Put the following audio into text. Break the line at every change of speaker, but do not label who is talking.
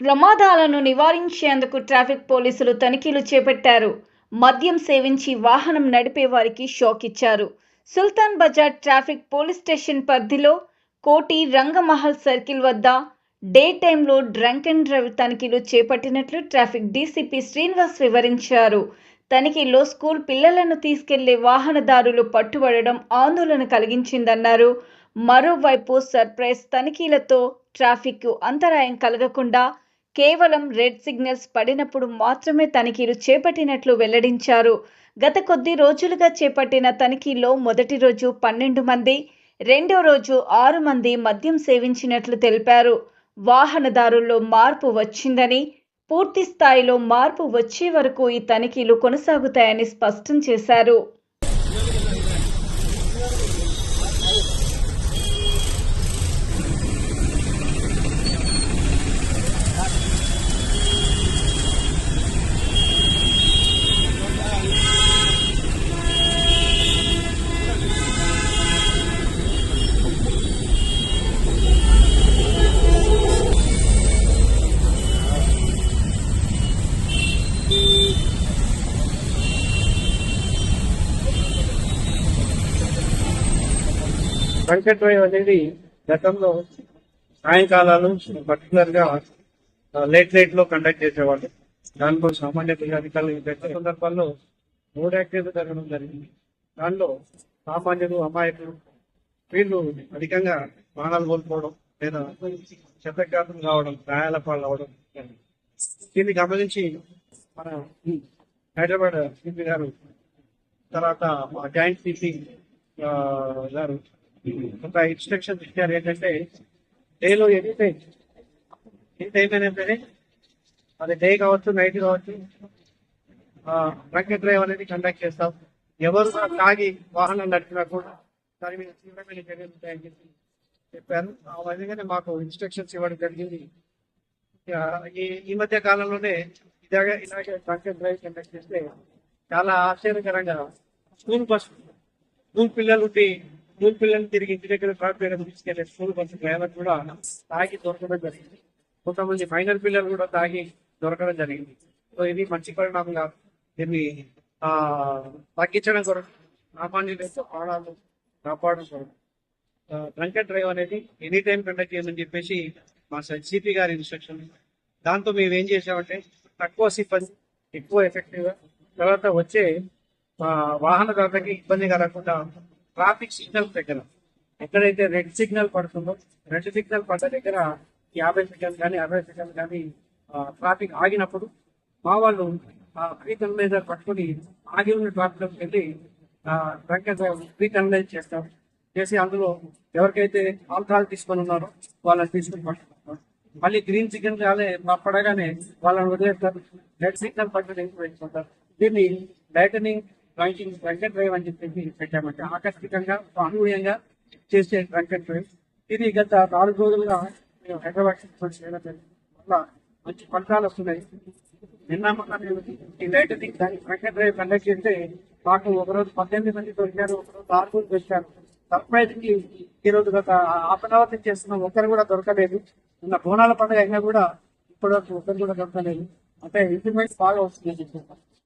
ప్రమాదాలను నివారించేందుకు ట్రాఫిక్ పోలీసులు తనిఖీలు చేపట్టారు. మద్యం సేవించి వాహనం నడిపే వారికి షాక్ ఇచ్చారు. సుల్తాన్ బజార్ ట్రాఫిక్ పోలీస్ స్టేషన్ పరిధిలో కోటి రంగమహల్ సర్కిల్ వద్ద డే టైంలో డ్రంక్ అండ్ డ్రైవ్ తనిఖీలు చేపట్టినట్లు ట్రాఫిక్ డీసీపీ శ్రీనివాస్ వివరించారు. తనిఖీల్లో స్కూల్ పిల్లలను తీసుకెళ్లే వాహనదారులు పట్టుబడడం ఆందోళన కలిగించిందన్నారు. మరోవైపు సర్ప్రైజ్ తనిఖీలతో ట్రాఫిక్ అంతరాయం కలగకుండా కేవలం రెడ్ సిగ్నల్స్ పడినప్పుడు మాత్రమే తనిఖీలు చేపట్టినట్లు వెల్లడించారు. గత కొద్ది రోజులుగా చేపట్టిన తనిఖీల్లో మొదటి రోజు 12 మంది, రెండో రోజు 6 మంది మద్యం సేవించినట్లు తెలిపారు. వాహనదారుల్లో మార్పు వచ్చిందని, పూర్తి స్థాయిలో మార్పు వచ్చే వరకు ఈ తనిఖీలు కొనసాగుతాయని స్పష్టం చేశారు.
డ్రంక్ అండ్ డ్రైవ్ అనేది గతంలో సాయంకాలాలు పర్టికులర్ గా లేట్ లో కండక్ట్ చేసేవాళ్ళు. దాంట్లో సామాన్య ప్రజాధికారులు పెద్ద సందర్భాల్లో రోడ్ యాక్సిడెంట్ జరగడం జరిగింది. దానిలో సామాన్యులు, అమాయకులు వీళ్ళు అధికంగా ప్రాణాలు కోల్పోవడం లేదా శబ్దఘాతం కావడం, గాయాల పాలు అవడం. దీన్ని గమనించి మన హైదరాబాద్ సిపి గారు, తర్వాత జాయింట్ సిపి గారు ఒక ఇన్స్ట్రక్షన్ ఇచ్చారు. ఏంటంటే డేలో ఎనీ టైం అయినా సరే, అది డే కావచ్చు, నైట్ కావచ్చు, డ్రంక్ అండ్ డ్రైవ్ అనేది కండక్ట్ చేస్తాం. ఎవరు తాగి వాహనం నడిపినా కూడా దాని మీద తీవ్రమైన చర్యలు ఉంటాయని చెప్పారు. ఆ విధంగానే మాకు ఇన్స్ట్రక్షన్స్ ఇవ్వడం జరిగింది. ఈ మధ్య కాలంలోనే ఇలాగే డ్రంక్ అండ్ డ్రైవ్ కండక్ట్ చేస్తే చాలా ఆశ్చర్యకరంగా స్కూల్ పిల్లలు తిరిగి ఇంటి దగ్గర డ్రాప్ చేయడం, తీసుకెళ్లే స్కూల్ బస్సు డ్రైవర్ కూడా తాగి దొరకడం జరిగింది. కొంతమంది మైనర్ పిల్లలు కూడా తాగి దొరకడం జరిగింది. సో ఇది మంచి పరిణామం కాదు. దీన్ని తగ్గించడం కొరకు, సామాన్యులైతే ప్రాణాలు కాపాడడం కొరకు డ్రంక్ అండ్ డ్రైవ్ అనేది ఎనీ టైం కండక్ట్ చేయమని చెప్పేసి మా సిపి గారి ఇన్స్ట్రక్షన్. దాంతో మేము ఏం చేసామంటే తక్కువ సిబ్బంది, ఎక్కువ ఎఫెక్టివ్ గా, తర్వాత వచ్చే వాహనదారులకి ఇబ్బంది కలగకుండా ట్రాఫిక్ సిగ్నల్ దగ్గర ఎక్కడైతే రెడ్ సిగ్నల్ పడుతుందో, రెడ్ సిగ్నల్ పడ్డ దగ్గర 50 సెకండ్లు కానీ 60 సెకండ్లు కానీ ట్రాఫిక్ ఆగినప్పుడు మా వాళ్ళు రీకనలైజర్ పట్టుకుని ఆగి ఉన్న ట్రాఫిక్లోకి వెళ్ళి డ్రంక్ అండ్ డ్రైవ్ రీకనలైజ్ చేసి అందులో ఎవరికైతే ఆల్కహాల్ తీసుకొని ఉన్నారో వాళ్ళని తీసుకుని పట్టుకుంటారు. మళ్ళీ గ్రీన్ సిగ్నల్ పడగానే వాళ్ళని వదిలేస్తారు. రెడ్ సిగ్నల్ పట్టుకుని వేసుకుంటారు. దీన్ని లైటనింగ్ డ్రంక్ అండ్ డ్రైవ్ అని చెప్పేసి పెట్టామంటే ఆకస్మికంగా, అనూహ్యంగా చేసే డ్రంక్ అండ్ డ్రైవ్. ఇది గత 4 రోజులుగా మేము హైదరాబాద్ చేయడం జరిగింది. వల్ల మంచి ఫలితాలు వస్తున్నాయి. నిన్న ఈ lightening drunk and drive conduct చేస్తే మాకు ఒకరోజు 18 మంది దొరికారు, ఒకరోజు 6 దొరికారు. సర్ప్రైజింగ్లీ ఈరోజు గత హాఫ్ అన్ అవర్ నుంచి చేస్తున్నాం, ఒక్కరు కూడా దొరకలేదు. నిన్న బోనాల పండుగ అయినా కూడా ఇప్పటివరకు ఒక్కరు కూడా దొరకలేదు. అంటే ఇంప్లిమెంట్స్ బాగా వస్తున్నాయి.